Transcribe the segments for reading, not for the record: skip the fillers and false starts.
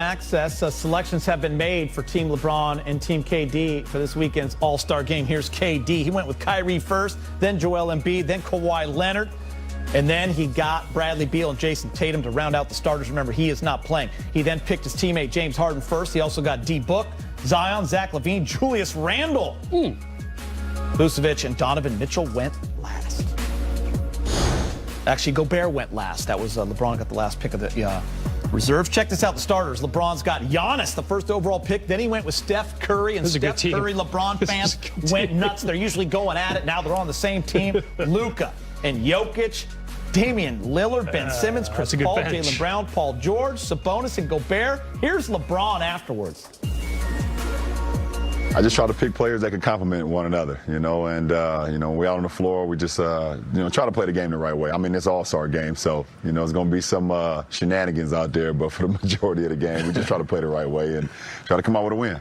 Access selections have been made for Team LeBron and Team KD for this weekend's All-Star game. Here's KD. He went with Kyrie first, then Joel Embiid, then Kawhi Leonard. And then he got Bradley Beal and Jason Tatum to round out the starters. Remember, he is not playing. He then picked his teammate James Harden first. He also got D. Book, Zion, Zach LaVine, Julius Randle. Vucevic and Donovan Mitchell went last. Actually, Gobert went last. That was LeBron got the last pick of the reserves. Check this out, the starters. LeBron's got Giannis, the first overall pick. Then he went with Steph Curry, and Steph Curry, LeBron fans went nuts. They're usually going at it. Now they're on the same team. Luka and Jokic, Damian Lillard, Ben Simmons, Chris Paul, Jaylen Brown, Paul George, Sabonis, and Gobert. Here's LeBron afterwards. I just try to pick players that can complement one another, and, we're out on the floor. We just, try to play the game the right way. I mean, it's all-star game, so, there's going to be some shenanigans out there, but for the majority of the game, we just try to play the right way and try to come out with a win.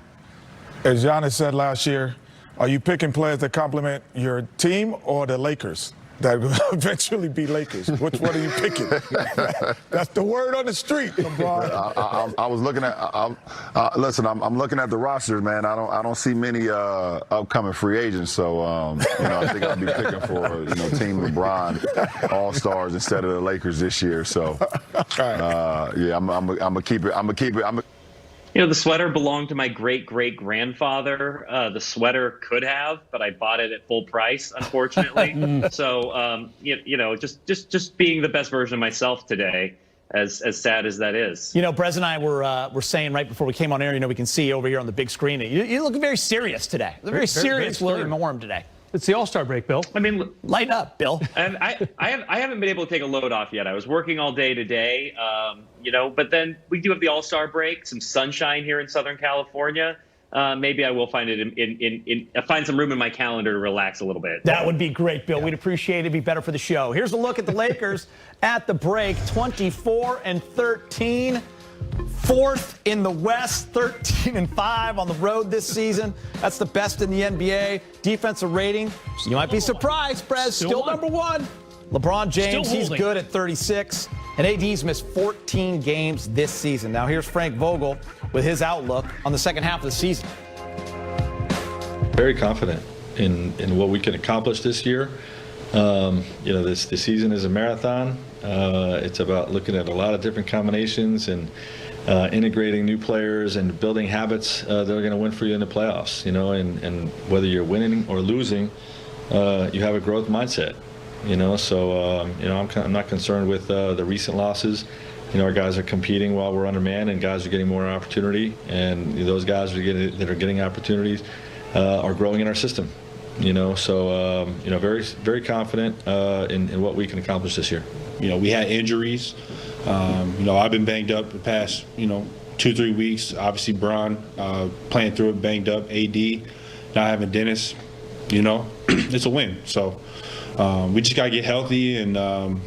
As Giannis said last year, are you picking players that complement your team or the Lakers? That will eventually be Lakers. Which one are you picking? That's the word on the street, LeBron. I was looking at. Listen, I'm looking at the rosters, man. I don't see many upcoming free agents. So I think I'll be picking for Team LeBron All Stars instead of the Lakers this year. So I'm gonna keep it. The sweater belonged to my great-great-grandfather. The sweater could have, but I bought it at full price, unfortunately. So, just being the best version of myself today, as sad as that is. Brez and I were saying right before we came on air, we can see over here on the big screen. You look very serious today. Very serious, William Orm today. It's the All-Star break, Bill. I mean, light up, Bill. And I haven't been able to take a load off yet. I was working all day today, but then we do have the All-Star break, some sunshine here in Southern California. Maybe I will find it find some room in my calendar to relax a little bit. That would be great, Bill. Yeah. We'd appreciate it. It'd be better for the show. Here's a look at the Lakers at the break, 24-13. Fourth in the West, 13-5 on the road this season. That's the best in the NBA. Defensive rating, you might be surprised, Brez, still number one. LeBron James, he's good at 36. And AD's missed 14 games this season. Now here's Frank Vogel with his outlook on the second half of the season. Very confident in what we can accomplish this year. This season is a marathon. It's about looking at a lot of different combinations and integrating new players and building habits that are going to win for you in the playoffs. And whether you're winning or losing, you have a growth mindset. I'm not concerned with the recent losses. Our guys are competing while we're undermanned, and guys are getting more opportunity. And those guys that are getting opportunities are growing in our system. Very, very confident in what we can accomplish this year. We had injuries. I've been banged up the past, 2-3 weeks. Obviously, Bron playing through it, banged up. AD, not having Dennis, it's a win. So we just got to get healthy, and I'm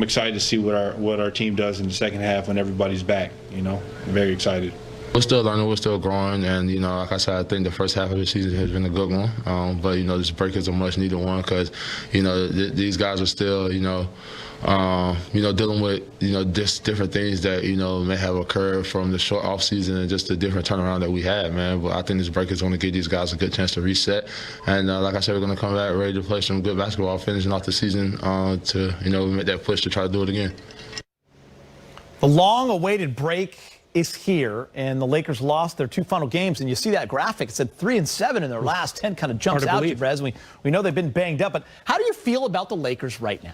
excited to see what our team does in the second half when everybody's back. I'm very excited. We're still learning, we're still growing, and like I said, I think the first half of the season has been a good one. But this break is a much needed one because these guys are still dealing with just different things that may have occurred from the short off season and just the different turnaround that we had, man. But I think this break is going to give these guys a good chance to reset, and like I said, we're going to come back ready to play some good basketball, finishing off the season to make that push to try to do it again. The long-awaited break is here, and the Lakers lost their two final games, and you see that graphic. It said 3-7 in their last 10, kind of jumps out to you, Brez. We know they've been banged up, but how do you feel about the Lakers right now?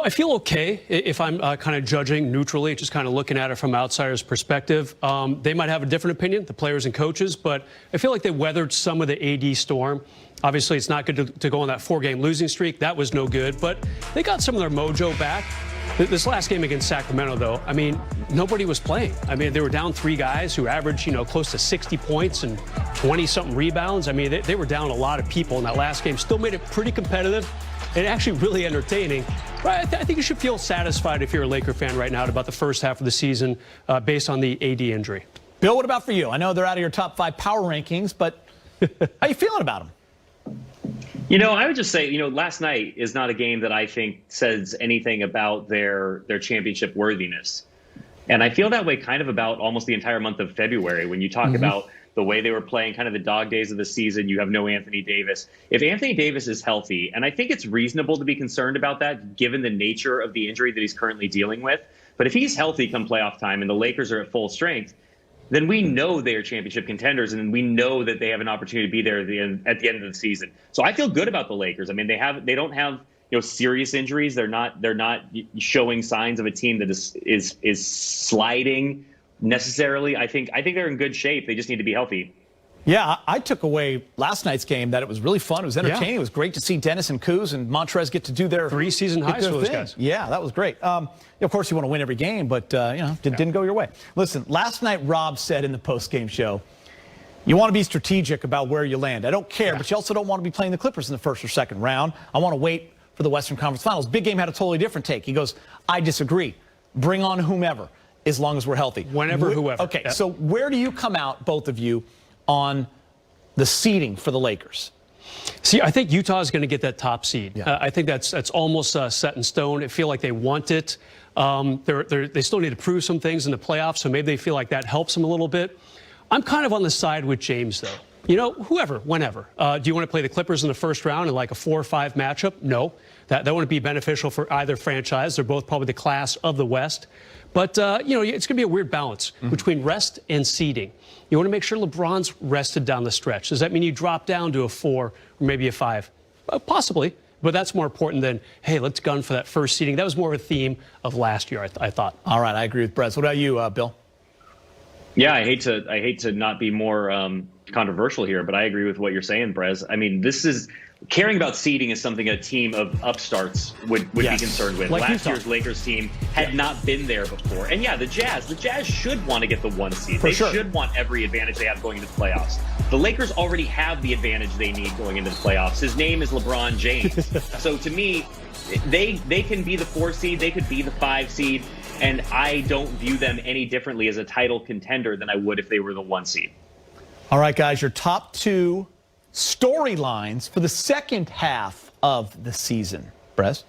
I feel okay if I'm kind of judging neutrally, just kind of looking at it from an outsider's perspective. They might have a different opinion, the players and coaches, but I feel like they weathered some of the AD storm. Obviously, it's not good to go on that 4-game losing streak. That was no good, but they got some of their mojo back. This last game against Sacramento, though, nobody was playing. They were down 3 guys who averaged, close to 60 points and 20-something rebounds. They were down a lot of people in that last game. Still made it pretty competitive and actually really entertaining. But I think you should feel satisfied if you're a Laker fan right now about the first half of the season based on the AD injury. Bill, what about for you? I know they're out of your top 5 power rankings, but how you feeling about them? I would just say, last night is not a game that I think says anything about their championship worthiness. And I feel that way kind of about almost the entire month of February when you talk about the way they were playing kind of the dog days of the season. You have no Anthony Davis. If Anthony Davis is healthy, and I think it's reasonable to be concerned about that given the nature of the injury that he's currently dealing with, but if he's healthy come playoff time and the Lakers are at full strength, then we know they are championship contenders, and we know that they have an opportunity to be there at the end of the season. So I feel good about the Lakers. I mean, they don't have serious injuries. They're not showing signs of a team that is sliding necessarily. I think they're in good shape. They just need to be healthy. Yeah, I took away last night's game that it was really fun. It was entertaining. Yeah. It was great to see Dennis and Kuz and Montrez get to do their 3 season highs for those thing. guys. Yeah, that was great. Of course, you want to win every game, but didn't go your way. Listen, last night Rob said in the post-game show, you want to be strategic about where you land. I don't care, but you also don't want to be playing the Clippers in the first or second round. I want to wait for the Western Conference Finals. Big Game had a totally different take. He goes, I disagree. Bring on whomever, as long as we're healthy. Whoever. Okay, Yep. So where do you come out, both of you, on the seeding for the Lakers? See, I think Utah is going to get that top seed. Yeah. I think that's almost set in stone. I feel like they want it. They still need to prove some things in the playoffs, so maybe they feel like that helps them a little bit. I'm kind of on the side with James, though. Whoever, whenever. Do you want to play the Clippers in the first round in like a 4 or 5 matchup? No. That wouldn't be beneficial for either franchise. They're both probably the class of the West. But, it's going to be a weird balance between rest and seeding. You want to make sure LeBron's rested down the stretch. Does that mean you drop down to a 4 or maybe a 5? Possibly. But that's more important than, hey, let's gun for that first seeding. That was more of a theme of last year, I thought. All right, I agree with Brez. What about you, Bill? Yeah, I hate to not be more controversial here, but I agree with what you're saying, Brez. I mean, caring about seeding is something a team of upstarts would be concerned with. Like Last Utah. year's Lakers team had not been there before. And yeah, the Jazz should want to get the 1 seed. They should want every advantage they have going into the playoffs. The Lakers already have the advantage they need going into the playoffs. His name is LeBron James. So to me, they can be the 4 seed, they could be the 5 seed, and I don't view them any differently as a title contender than I would if they were the 1 seed. All right, guys, your top 2 storylines for the second half of the season. Brez?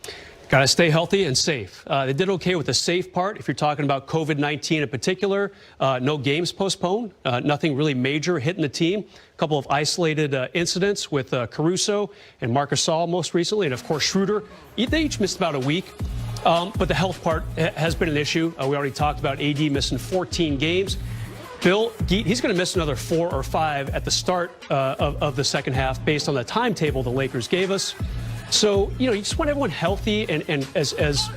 Got to stay healthy and safe. They did okay with the safe part. If you're talking about COVID-19 in particular, no games postponed, nothing really major hitting the team. A couple of isolated incidents with Caruso and Marc Gasol most recently, and of course Schroeder. They each missed about a week. But the health part has been an issue. We already talked about AD missing 14 games. Bill, he's going to miss another 4 or 5 at the start of the second half based on the timetable the Lakers gave us. So, you just want everyone healthy and as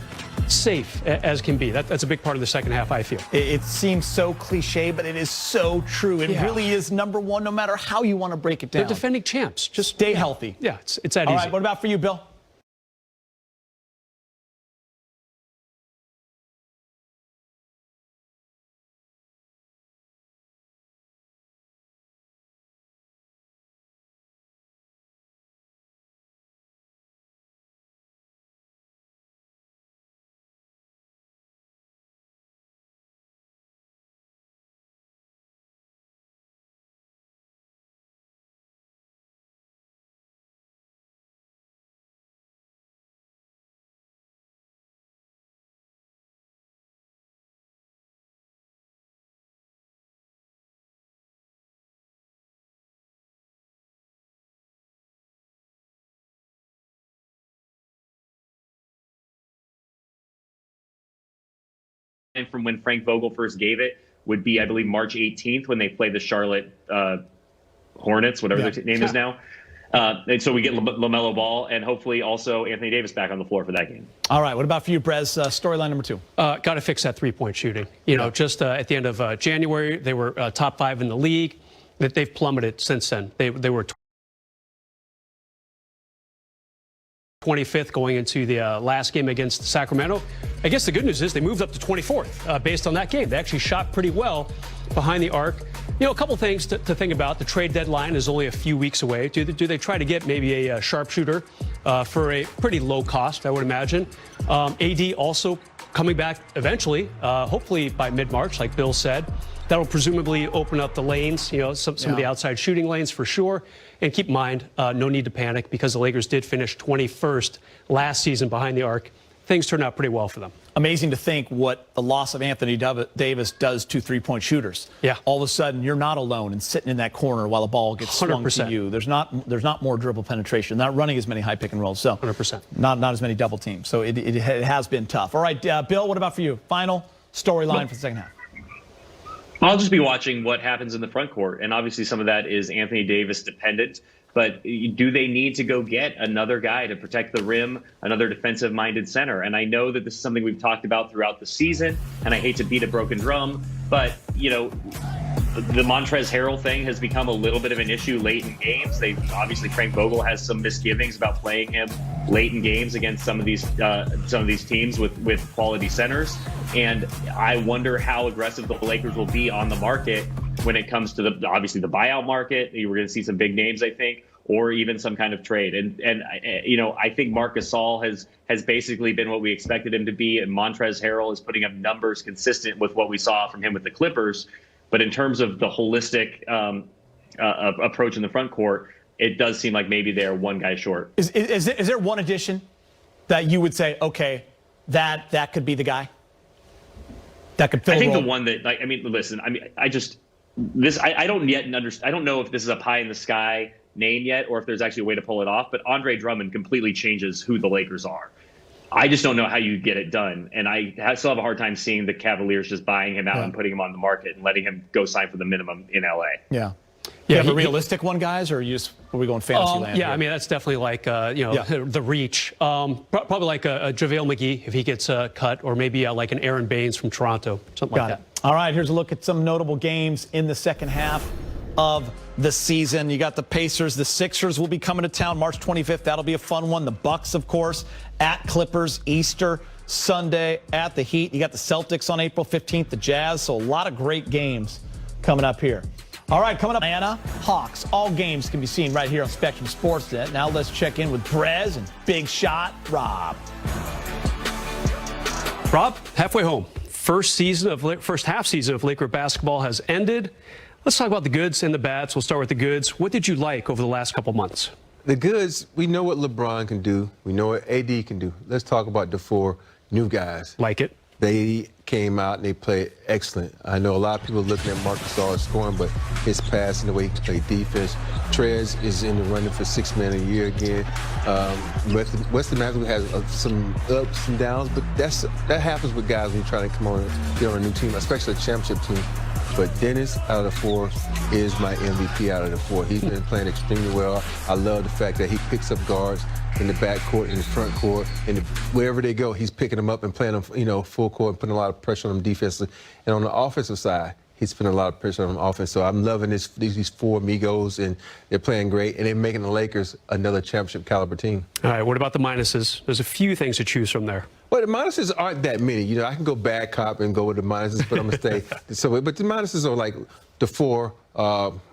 safe as can be. That's a big part of the second half, I feel. It seems so cliche, but it is so true. It really is number one, no matter how you want to break it down. They're defending champs. Just stay healthy. Yeah, it's that All easy. right, what about for you, Bill? And from when Frank Vogel first gave it would be, I believe, March 18th when they play the Charlotte Hornets, whatever their name is now. And so we get LaMelo Ball and hopefully also Anthony Davis back on the floor for that game. All right, what about for you, Brez? Storyline number 2. Got to fix that three-point shooting. Just at the end of January, they were top 5 in the league. They've plummeted since then. They were 25th going into the last game against Sacramento. I guess the good news is they moved up to 24th based on that game. They actually shot pretty well behind the arc. A couple things to think about. The trade deadline is only a few weeks away. Do they try to get maybe a sharpshooter for a pretty low cost, I would imagine? AD also coming back eventually, hopefully by mid-March, like Bill said. That'll presumably open up the lanes, some of the outside shooting lanes for sure. And keep in mind, no need to panic because the Lakers did finish 21st last season behind the arc. things turned out pretty well for them. Amazing to think what the loss of Anthony Davis does to three-point shooters. Yeah. All of a sudden, you're not alone and sitting in that corner while the ball gets swung 100%. to you. There's not more dribble penetration. Not running as many high pick and rolls. So 100%. Not as many double teams. So it has been tough. All right, Bill, what about for you? Final storyline for the second half. I'll just be watching what happens in the front court. And obviously some of that is Anthony Davis dependent. But do they need to go get another guy to protect the rim, another defensive-minded center? And I know that this is something we've talked about throughout the season, and I hate to beat a broken drum, but, you know, the Montrezl Harrell thing has become a little bit of an issue late in games. Obviously Frank Vogel has some misgivings about playing him late in games against some of these teams with quality centers. And I wonder how aggressive the Lakers will be on the market when it comes to the buyout market. We're going to see some big names, I think, or even some kind of trade. And you know, I think Marc Gasol has basically been what we expected him to be, and Montrezl Harrell is putting up numbers consistent with what we saw from him with the Clippers. But in terms of the holistic approach in the front court, it does seem like maybe they're one guy short. Is there one addition that you would say, okay, that could be the guy that could fill I think the role? the one that, like, I mean, listen, I mean, I don't yet understand. I don't know if this is a pie in the sky name yet, or if there's actually a way to pull it off. But Andre Drummond completely changes who the Lakers are. I just don't know how you get it done, and I still have a hard time seeing the Cavaliers just buying him out and putting him on the market and letting him go sign for the minimum in LA. Yeah. Yeah, you have a realistic one, guys, or are we going fantasy land? Yeah, here? I mean, that's definitely like, the reach. Probably like a JaVale McGee if he gets cut, or maybe like an Aaron Baines from Toronto, something like that. All right, here's a look at some notable games in the second half of the season. You got the Pacers. The Sixers will be coming to town March 25th. That'll be a fun one. The Bucks, of course, at Clippers, Easter Sunday at the Heat. You got the Celtics on April 15th, the Jazz. So a lot of great games coming up here. All right, coming up, Atlanta Hawks. All games can be seen right here on Spectrum Sportsnet. Now let's check in with Brez and Big Shot Rob. Rob, halfway home. First half season of Laker basketball has ended. Let's talk about the goods and the bads. We'll start with the goods. What did you like over the last couple months? The goods, we know what LeBron can do. We know what AD can do. Let's talk about the four new guys. Like it? They came out and they played excellent. I know a lot of people looking at Marc Gasol scoring, but his passing, the way he played defense. Trez is in the running for Sixth Man of the Year again. Weston Matthews has some ups and downs, but that happens with guys when you're trying to come on and get on a new team, especially a championship team. But Dennis, out of the four, is my MVP out of the four. He's been playing extremely well. I love the fact that he picks up guards in the back court, in the front court, and wherever they go, he's picking them up and playing them, full court and putting a lot of pressure on them defensively. And on the offensive side, he's putting a lot of pressure on them offense. So I'm loving these four amigos, and they're playing great, and they're making the Lakers another championship caliber team. All right, what about the minuses? There's a few things to choose from there. Well, the minuses aren't that many. I can go bad cop and go with the minuses, but I'm going to stay. But the minuses are like the four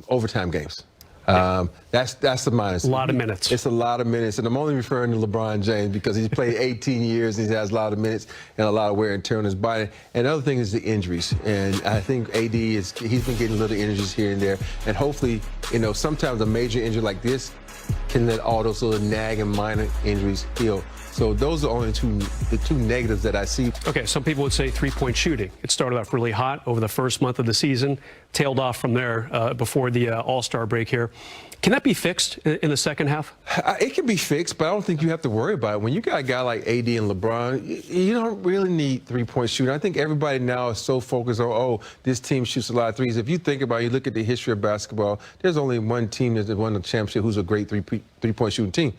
overtime games. That's the minus. A lot of minutes. It's a lot of minutes, and I'm only referring to LeBron James because he's played 18 years and he has a lot of minutes and a lot of wear and tear on his body. And the other thing is the injuries, and I think he's been getting little injuries here and there, and hopefully, sometimes a major injury like this can let all those little nagging minor injuries heal. So those are only the two negatives that I see. Okay, some people would say three-point shooting. It started off really hot over the first month of the season, tailed off from there before the All-Star break here. Can that be fixed in the second half? It can be fixed, but I don't think you have to worry about it. When you got a guy like AD and LeBron, you don't really need three-point shooting. I think everybody now is so focused on, this team shoots a lot of threes. If you think about it, you look at the history of basketball, there's only one team that won the championship who's a great three-point shooting team.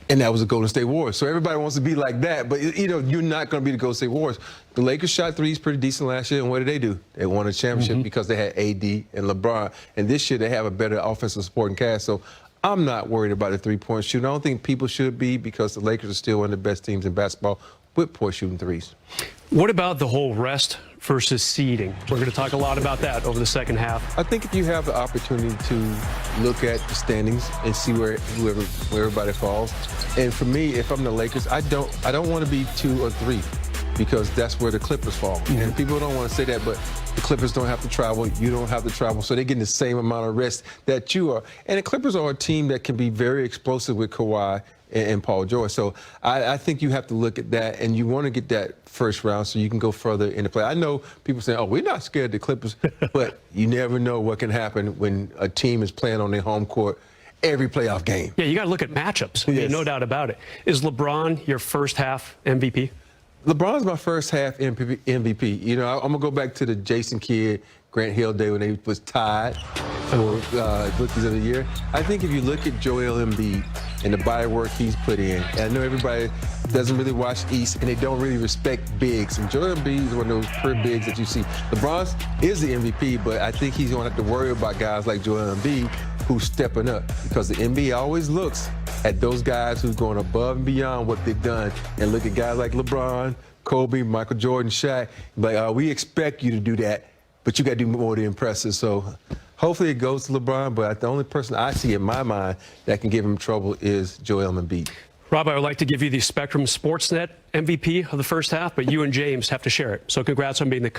And that was the Golden State Warriors. So everybody wants to be like that, but you're not going to be the Golden State Warriors. The Lakers shot threes pretty decent last year, and what did? They won a championship because they had AD and LeBron. And this year they have a better offensive supporting cast. So I'm not worried about the three-point shooting. I don't think people should be, because the Lakers are still one of the best teams in basketball with poor shooting threes. What about the whole rest versus seeding? We're going to talk a lot about that over the second half. I think if you have the opportunity to look at the standings and see where everybody falls, and for me, if I'm the Lakers, I don't want to be 2 or 3. because that's where the Clippers fall. And people don't want to say that, but the Clippers don't have to travel. You don't have to travel. So they're getting the same amount of rest that you are. And the Clippers are a team that can be very explosive with Kawhi and Paul George. So I think you have to look at that, and you want to get that first round so you can go further in the play. I know people say, oh, we're not scared of the Clippers, but you never know what can happen when a team is playing on their home court every playoff game. Yeah, you got to look at matchups. I mean, Yes. no doubt about it. Is LeBron your first half MVP? LeBron's my first half MVP. You know, I'm going to go back to the Jason Kidd, Grant Hill day when they was tied for Rookies of the Year. I think if you look at Joel Embiid and the body work he's put in, and I know everybody doesn't really watch East and they don't really respect bigs. And Joel Embiid is one of those pure bigs that you see. LeBron is the MVP, but I think he's going to have to worry about guys like Joel Embiid who's stepping up, because the NBA always looks at those guys who's going above and beyond what they've done, and look at guys like LeBron, Kobe, Michael Jordan, Shaq. Like, we expect you to do that, but you got to do more to impress us. So hopefully it goes to LeBron, but the only person I see in my mind that can give him trouble is Joel Embiid. Rob, I would like to give you the Spectrum Sportsnet MVP of the first half, but you and James have to share it. So congrats on being the